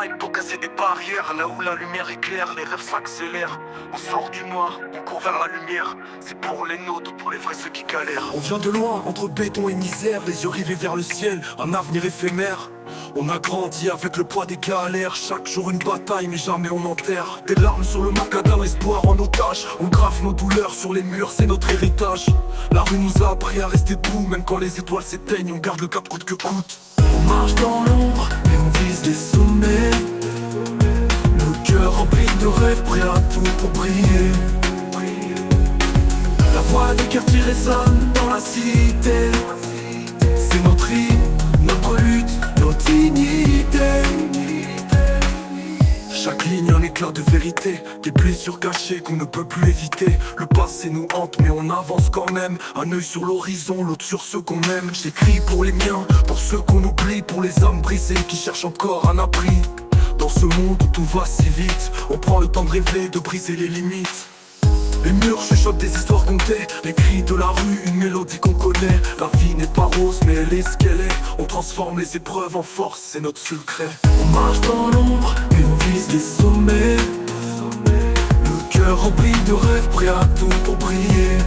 faite pour casser des barrières. Là où la lumière éclaire, les rêves s'accélèrent. On sort du noir, on court vers la lumière. C'est pour les nôtres, pour les vrais ceux qui galèrent. On vient de loin, entre béton et misère, les yeux rivés vers le ciel, un avenir éphémère. On a grandi avec le poids des galères, chaque jour une bataille mais jamais on enterre. Des larmes sur le macadam, espoir en otage. On grave nos douleurs sur les murs, c'est notre héritage. La rue nous a appris à rester debout, même quand les étoiles s'éteignent, on garde le cap coûte que coûte. On marche dans l'ombre et on vise les sommets. Nos cœurs remplis de rêves, prêts à tout pour briller. La voix des quartiers résonne dans la cité. C'est notre hymne, notre lutte, notre dignité. Chaque ligne un éclat de vérité, des blessures cachées qu'on ne peut plus éviter. Le passé nous hante mais on avance quand même. Un œil sur l'horizon, l'autre sur ceux qu'on aime. J'écris pour les miens, pour ceux qu'on oublie, pour les âmes brisées qui cherchent encore un abri. Dans ce monde où tout va si vite, on prend le temps de rêver, de briser les limites. Les murs chuchotent des histoires contées, les cris de la rue, une mélodie qu'on connaît. La vie n'est pas rose mais elle est ce qu'elle est. On transforme les épreuves en force, c'est notre secret. On marche dans l'ombre et on vise les sommets. Le cœur rempli de rêves, prêt à tout pour briller.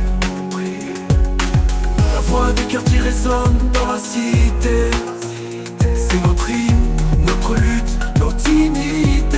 La voix des quartiers résonne dans la cité. C'est notre hymne, notre lutte, notre dignité.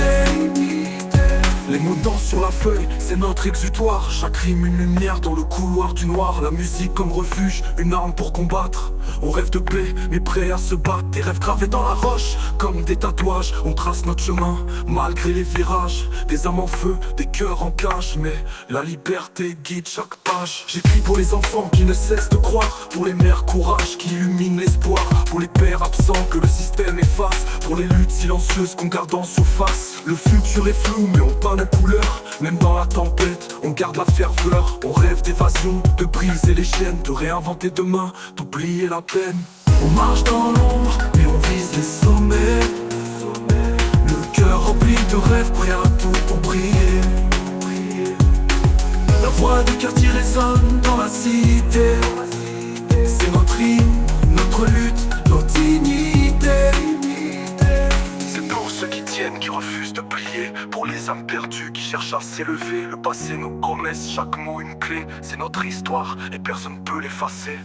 Les mots dansent sur la feuille, c'est notre exutoire. Chaque rime une lumière dans le couloir du noir. La musique comme refuge, une arme pour combattre. On rêve de paix, mais prêt à se battre. Des rêves gravés dans la roche, comme des tatouages. On trace notre chemin, malgré les virages. Des âmes en feu, des cœurs en cage. Mais la liberté guide chaque page. J'écris pour les enfants qui ne cessent de croire. Pour les mères courage qui illuminent l'espoir. Pour les pères absents que le système efface. Pour les luttes silencieuses qu'on garde en surface. Le futur est flou mais on peint nos couleurs. Même dans la tempête, on garde la ferveur. On rêve d'évasion, de briser les chaînes. De réinventer demain, d'oublier la peine. On marche dans l'ombre et on vise les sommets. Le cœur rempli de rêves, prêt à tout pour briller. La voix du quartier résonne dans la cité. C'est notre hymne, notre lutte, notre dignité. C'est pour ceux qui tiennent, qui refusent de plier. Pour les âmes perdues qui cherchent à s'élever. Le passé nous promesse, chaque mot une clé. C'est notre histoire et personne ne peut l'effacer.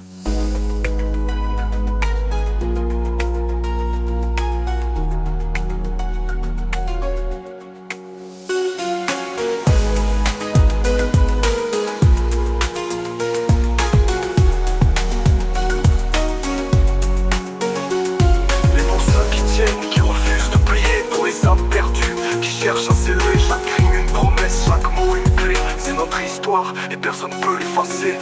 Qui refusent de plier, pour les âmes perdues qui cherchent à s'élever. Chaque crime une promesse, chaque mot une clé. C'est notre histoire et personne ne peut l'effacer.